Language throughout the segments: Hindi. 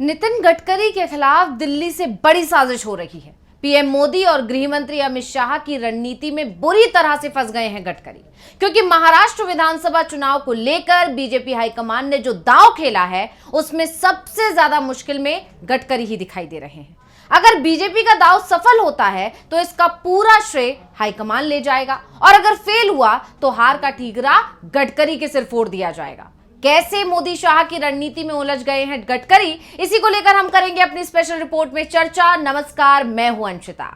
नितिन गडकरी के खिलाफ दिल्ली से बड़ी साजिश हो रही है। पीएम मोदी और गृह मंत्री अमित शाह की रणनीति में बुरी तरह से फंस गए हैं गडकरी, क्योंकि महाराष्ट्र विधानसभा चुनाव को लेकर बीजेपी हाईकमान ने जो दांव खेला है उसमें सबसे ज्यादा मुश्किल में गडकरी ही दिखाई दे रहे हैं। अगर बीजेपी का दांव सफल होता है तो इसका पूरा श्रेय हाईकमान ले जाएगा, और अगर फेल हुआ तो हार का ठीकरा गडकरी के सिर फोड़ दिया जाएगा। कैसे मोदी शाह की रणनीति में उलझ गए हैं गडकरी, इसी को लेकर हम करेंगे अपनी स्पेशल रिपोर्ट में चर्चा। नमस्कार, मैं हूं अंशिता।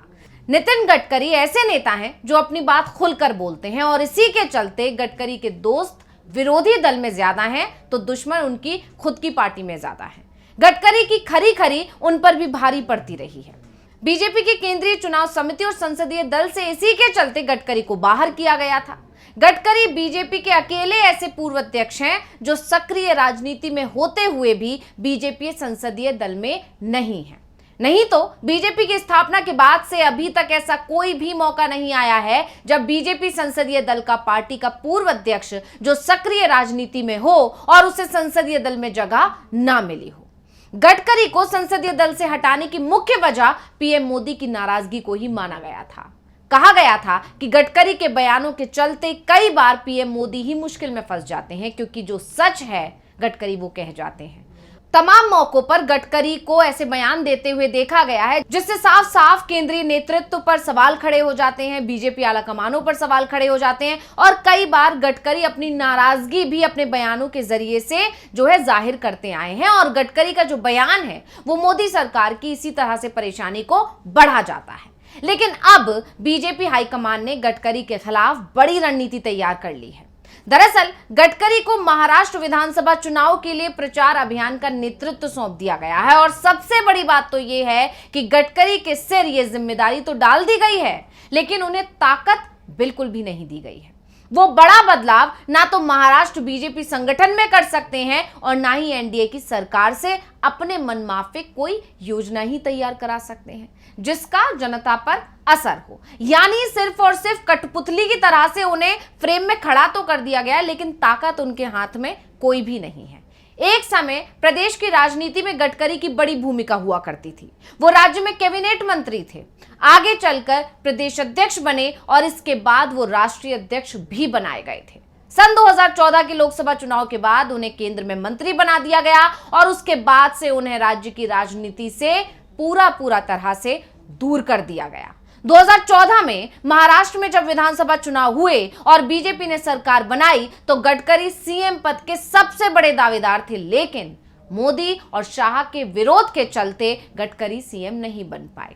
नितिन गडकरी ऐसे नेता हैं जो अपनी बात खुलकर बोलते हैं, और इसी के चलते गडकरी के दोस्त विरोधी दल में ज्यादा हैं तो दुश्मन उनकी खुद की पार्टी में ज्यादा हैं। गडकरी की खरी खरी उन पर भी भारी पड़ती रही है। बीजेपी की केंद्रीय चुनाव समिति और संसदीय दल से इसी के चलते गडकरी को बाहर किया गया था। गडकरी बीजेपी के अकेले ऐसे पूर्व अध्यक्ष हैं जो सक्रिय राजनीति में होते हुए भी बीजेपी संसदीय दल में नहीं है। नहीं तो बीजेपी की स्थापना के बाद से अभी तक ऐसा कोई भी मौका नहीं आया है जब बीजेपी संसदीय दल का पार्टी का पूर्व अध्यक्ष जो सक्रिय राजनीति में हो और उसे संसदीय दल में जगह ना मिली हो। गडकरी को संसदीय दल से हटाने की मुख्य वजह पीएम मोदी की नाराजगी को ही माना गया था। कहा गया था कि गडकरी के बयानों के चलते कई बार पीएम मोदी ही मुश्किल में फंस जाते हैं, क्योंकि जो सच है गडकरी वो कह जाते हैं। तमाम मौकों पर गडकरी को ऐसे बयान देते हुए देखा गया है जिससे साफ साफ केंद्रीय नेतृत्व पर सवाल खड़े हो जाते हैं, बीजेपी आला कमानों पर सवाल खड़े हो जाते हैं, और कई बार गडकरी अपनी नाराजगी भी अपने बयानों के जरिए से जो है जाहिर करते आए हैं। और गडकरी का जो बयान है वो मोदी सरकार की इसी तरह से परेशानी को बढ़ा जाता है। लेकिन अब बीजेपी हाईकमान ने गडकरी के खिलाफ बड़ी रणनीति तैयार कर ली है। दरअसल गडकरी को महाराष्ट्र विधानसभा चुनाव के लिए प्रचार अभियान का नेतृत्व सौंप दिया गया है, और सबसे बड़ी बात तो यह है कि गडकरी के सिर यह जिम्मेदारी तो डाल दी गई है, लेकिन उन्हें ताकत बिल्कुल भी नहीं दी गई है। वो बड़ा बदलाव ना तो महाराष्ट्र बीजेपी संगठन में कर सकते हैं और ना ही एनडीए की सरकार से अपने मनमाफिक कोई योजना ही तैयार करा सकते हैं जिसका जनता पर असर हो। यानी सिर्फ और सिर्फ कठपुतली की तरह से उन्हें फ्रेम में खड़ा तो कर दिया गया, लेकिन ताकत उनके हाथ में कोई भी नहीं है। एक समय प्रदेश की राजनीति में गडकरी की बड़ी भूमिका हुआ करती थी। वो राज्य में कैबिनेट मंत्री थे, आगे चलकर प्रदेश अध्यक्ष बने और इसके बाद वो राष्ट्रीय अध्यक्ष भी बनाए गए थे। सन 2014 के लोकसभा चुनाव के बाद उन्हें केंद्र में मंत्री बना दिया गया, और उसके बाद से उन्हें राज्य की राजनीति से पूरा तरह से दूर कर दिया गया। 2014 में महाराष्ट्र में जब विधानसभा चुनाव हुए और बीजेपी ने सरकार बनाई तो गडकरी सीएम पद के सबसे बड़े दावेदार थे, लेकिन मोदी और शाह के विरोध के चलते गडकरी सीएम नहीं बन पाए।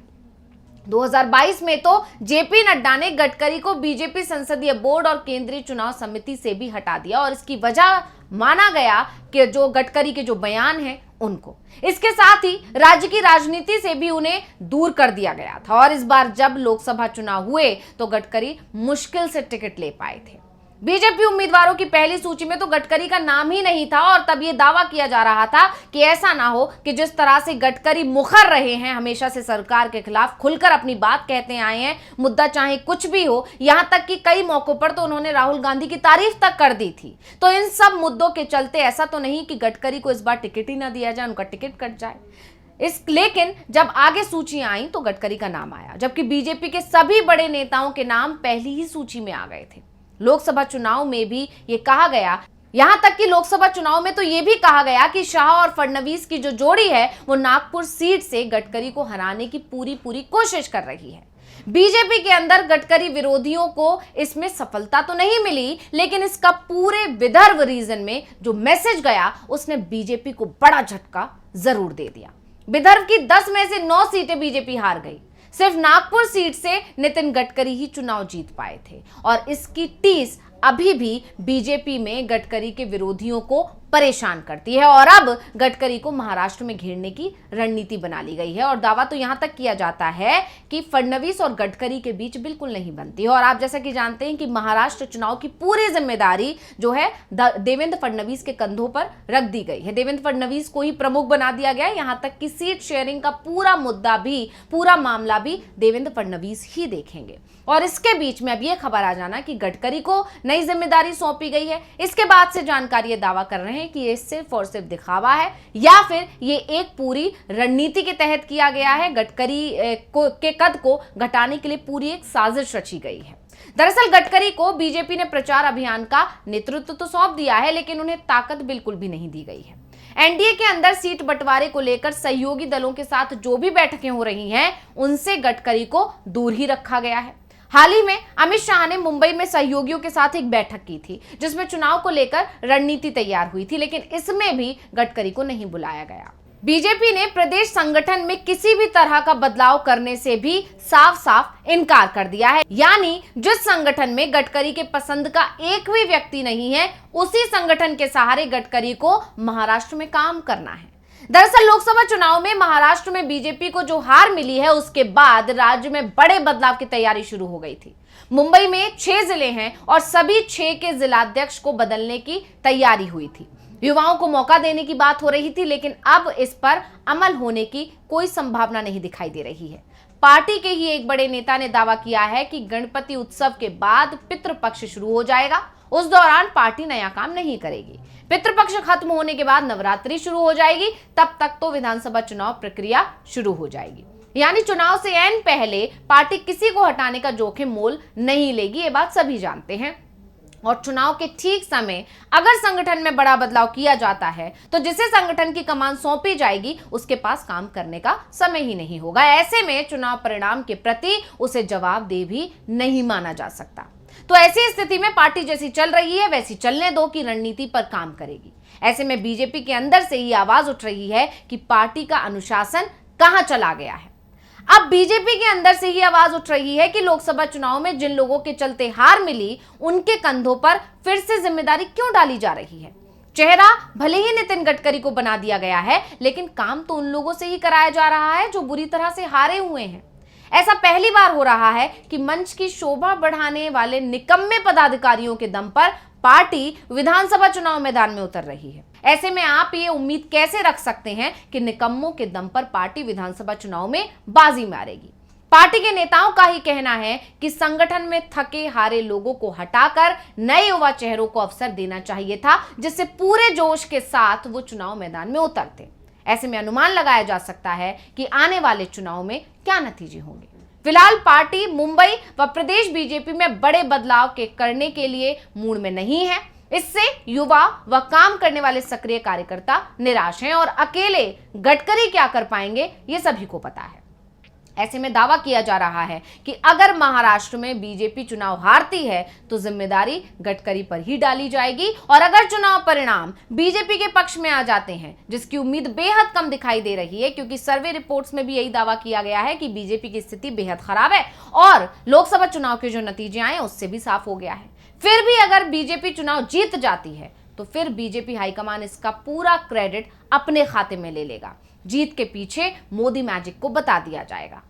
2022 में तो जेपी नड्डा ने गडकरी को बीजेपी संसदीय बोर्ड और केंद्रीय चुनाव समिति से भी हटा दिया, और इसकी वजह माना गया कि जो गडकरी के जो बयान हैं उनको, इसके साथ ही राज्य की राजनीति से भी उन्हें दूर कर दिया गया था। और इस बार जब लोकसभा चुनाव हुए तो गडकरी मुश्किल से टिकट ले पाए थे। बीजेपी उम्मीदवारों की पहली सूची में तो गडकरी का नाम ही नहीं था, और तब यह दावा किया जा रहा था कि ऐसा ना हो कि जिस तरह से गडकरी मुखर रहे हैं, हमेशा से सरकार के खिलाफ खुलकर अपनी बात कहते आए हैं, मुद्दा चाहे कुछ भी हो, यहां तक कि कई मौकों पर तो उन्होंने राहुल गांधी की तारीफ तक कर दी थी। तो इन सब मुद्दों के चलते ऐसा तो नहीं कि गडकरी को इस बार टिकट ही ना दिया जाए, उनका टिकट कट जाए। लेकिन जब आगे सूचियां आई तो गडकरी का नाम आया, जबकि बीजेपी के सभी बड़े नेताओं के नाम पहली ही सूची में आ गए थे। लोकसभा चुनाव में भी ये कहा गया, यहां तक कि लोकसभा चुनाव में तो ये भी कहा गया कि शाह और फडणवीस की जो जोड़ी है वो नागपुर सीट से गडकरी को हराने की पूरी कोशिश कर रही है। बीजेपी के अंदर गडकरी विरोधियों को इसमें सफलता तो नहीं मिली, लेकिन इसका पूरे विदर्भ रीजन में जो मैसेज गया उसने बीजेपी को बड़ा झटका जरूर दे दिया। विदर्भ की 10 में से 9 सीटें बीजेपी हार गई। सिर्फ नागपुर सीट से नितिन गडकरी ही चुनाव जीत पाए थे, और इसकी टीस अभी भी बीजेपी में गडकरी के विरोधियों को परेशान करती है। और अब गडकरी को महाराष्ट्र में घेरने की रणनीति बना ली गई है, और दावा तो यहां तक किया जाता है कि फडणवीस और गडकरी के बीच बिल्कुल नहीं बनती है। और आप जैसा कि जानते हैं कि महाराष्ट्र चुनाव की पूरी जिम्मेदारी जो है देवेंद्र फडणवीस के कंधों पर रख दी गई है। देवेंद्र फडणवीस को ही प्रमुख बना दिया गया है, यहां तक कि सीट शेयरिंग का पूरा मुद्दा भी, पूरा मामला भी देवेंद्र फडणवीस ही देखेंगे। और इसके बीच में अब यह खबर आ जाना कि गडकरी को नई जिम्मेदारी सौंपी गई है, इसके बाद से जानकारी दावा कर रहे हैं हैं कि ये सिर्फ और सिर्फ दिखावा है या फिर ये एक पूरी रणनीति के तहत किया गया है। गडकरी के कद को घटाने के लिए पूरी एक साजिश रची गई है। दरअसल गडकरी को बीजेपी ने प्रचार अभियान का नेतृत्व तो सौंप दिया है, लेकिन उन्हें ताकत बिल्कुल भी नहीं दी गई है। एनडीए के अंदर सीट बंटवारे को लेकर सहयोगी दलों के साथ जो भी बैठकें हो रही हैं, उनसे गडकरी को दूर ही रखा गया है। हाल ही में अमित शाह ने मुंबई में सहयोगियों के साथ एक बैठक की थी, जिसमें चुनाव को लेकर रणनीति तैयार हुई थी, लेकिन इसमें भी गडकरी को नहीं बुलाया गया। बीजेपी ने प्रदेश संगठन में किसी भी तरह का बदलाव करने से भी साफ साफ इनकार कर दिया है। यानी जिस संगठन में गडकरी के पसंद का एक भी व्यक्ति नहीं है, उसी संगठन के सहारे गडकरी को महाराष्ट्र में काम करना है। दरअसल लोकसभा चुनाव में महाराष्ट्र में बीजेपी को जो हार मिली है, उसके बाद राज्य में बड़े बदलाव की तैयारी शुरू हो गई थी। मुंबई में 6 जिले हैं और सभी 6 के जिलाध्यक्ष को बदलने की तैयारी हुई थी। युवाओं को मौका देने की बात हो रही थी, लेकिन अब इस पर अमल होने की कोई संभावना नहीं दिखाई दे रही है। पार्टी के ही एक बड़े नेता ने दावा किया है कि गणपति उत्सव के बाद पितृपक्ष शुरू हो जाएगा। उस दौरान पार्टी नया काम नहीं करेगी। पितृपक्ष खत्म होने के बाद नवरात्रि शुरू हो जाएगी, तब तक तो विधानसभा चुनाव प्रक्रिया शुरू हो जाएगी। यानी चुनाव से ऐन पहले पार्टी किसी को हटाने का जोखिम मोल नहीं लेगी, ये बात सभी जानते हैं। और चुनाव के ठीक समय अगर संगठन में बड़ा बदलाव किया जाता है, तो जिसे संगठन की कमान सौंपी जाएगी, उसके पास काम करने का समय ही नहीं होगा। ऐसे में चुनाव परिणाम के प्रति उसे जवाबदेह भी नहीं माना जा सकता। तो ऐसी स्थिति में पार्टी जैसी चल रही है वैसी चलने दो की रणनीति पर काम करेगी। ऐसे में बीजेपी के अंदर से ही आवाज उठ रही है कि पार्टी का अनुशासन कहां चला गया है। अब बीजेपी के अंदर से ही आवाज उठ रही है कि लोकसभा चुनाव में जिन लोगों के चलते हार मिली, उनके कंधों पर फिर से जिम्मेदारी क्यों डाली जा रही है। चेहरा भले ही नितिन गडकरी को बना दिया गया है, लेकिन काम तो उन लोगों से ही कराया जा रहा है जो बुरी तरह से हारे हुए हैं। ऐसा पहली बार हो रहा है कि मंच की शोभा बढ़ाने वाले निकम्मे पदाधिकारियों के दम पर पार्टी विधानसभा चुनाव मैदान में उतर रही है। ऐसे में आप ये उम्मीद कैसे रख सकते हैं कि निकम्मों के दम पर पार्टी विधानसभा चुनाव में बाजी मारेगी। पार्टी के नेताओं का ही कहना है कि संगठन में थके हारे लोगों को हटाकर नए युवा चेहरों को अवसर देना चाहिए था, जिससे पूरे जोश के साथ वो चुनाव मैदान में उतरते। ऐसे में अनुमान लगाया जा सकता है कि आने वाले चुनाव में क्या नतीजे होंगे। फिलहाल पार्टी मुंबई व प्रदेश बीजेपी में बड़े बदलाव करने के लिए मूड में नहीं है। इससे युवा व काम करने वाले सक्रिय कार्यकर्ता निराश हैं और अकेले गडकरी क्या कर पाएंगे, ये सभी को पता है। ऐसे में दावा किया जा रहा है कि अगर महाराष्ट्र में बीजेपी चुनाव हारती है तो जिम्मेदारी गडकरी पर ही डाली जाएगी, और अगर चुनाव परिणाम बीजेपी के पक्ष में आ जाते हैं, जिसकी उम्मीद बेहद कम दिखाई दे रही है, क्योंकि सर्वे रिपोर्ट्स में भी यही दावा किया गया है कि बीजेपी की स्थिति बेहद खराब है और लोकसभा चुनाव के जो नतीजे आए उससे भी साफ हो गया है। फिर भी अगर बीजेपी चुनाव जीत जाती है तो फिर बीजेपी हाईकमान इसका पूरा क्रेडिट अपने खाते में ले लेगा। जीत के पीछे मोदी मैजिक को बता दिया जाएगा।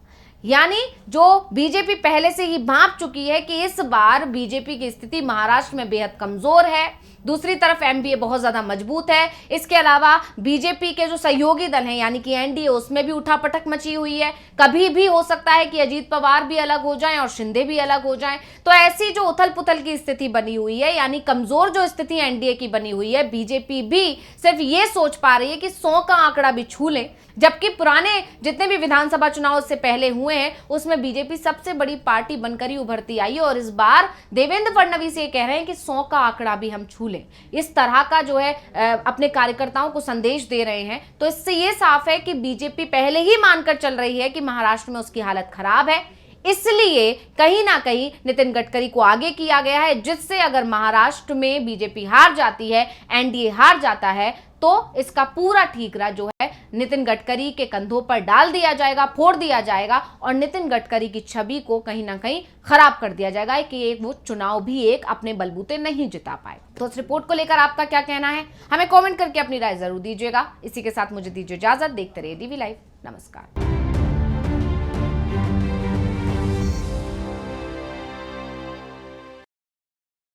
यानी जो बीजेपी पहले से ही भांप चुकी है कि इस बार बीजेपी की स्थिति महाराष्ट्र में बेहद कमजोर है, दूसरी तरफ एमबीए बहुत ज्यादा मजबूत है। इसके अलावा बीजेपी के जो सहयोगी दल हैं यानी कि एनडीए, उसमें भी उठापटक मची हुई है। कभी भी हो सकता है कि अजीत पवार भी अलग हो जाएं और शिंदे भी अलग हो जाएं। तो ऐसी जो उथल पुथल की स्थिति बनी हुई है, यानी कमजोर जो स्थिति एनडीए की बनी हुई है, बीजेपी भी सिर्फ ये सोच पा रही है कि 100 का आंकड़ा भी छू ले, जबकि पुराने जितने भी विधानसभा चुनाव से पहले हुए हैं उसमें बीजेपी सबसे बड़ी पार्टी बनकर ही उभरती आई है। और इस बार देवेंद्र फडणवीस ये कह रहे हैं कि 100 का आंकड़ा भी हम छू लें, इस तरह का जो है अपने कार्यकर्ताओं को संदेश दे रहे हैं। तो इससे ये साफ है कि बीजेपी पहले ही मानकर चल रही है कि महाराष्ट्र में उसकी हालत खराब है, इसलिए कहीं ना कहीं नितिन गडकरी को आगे किया गया है, जिससे अगर महाराष्ट्र में बीजेपी हार जाती है, एनडीए हार जाता है, तो इसका पूरा ठीकरा जो है नितिन गडकरी के कंधों पर डाल दिया जाएगा, फोड़ दिया जाएगा और नितिन गडकरी की छवि को कहीं ना कहीं खराब कर दिया जाएगा कि वो चुनाव भी एक अपने बलबूते नहीं जिता पाए। तो इस रिपोर्ट को लेकर आपका क्या कहना है, हमें कमेंट करके अपनी राय जरूर दीजिएगा। इसी के साथ मुझे दीजिए इजाजत। देखते रहिए डीवी लाइव। नमस्कार।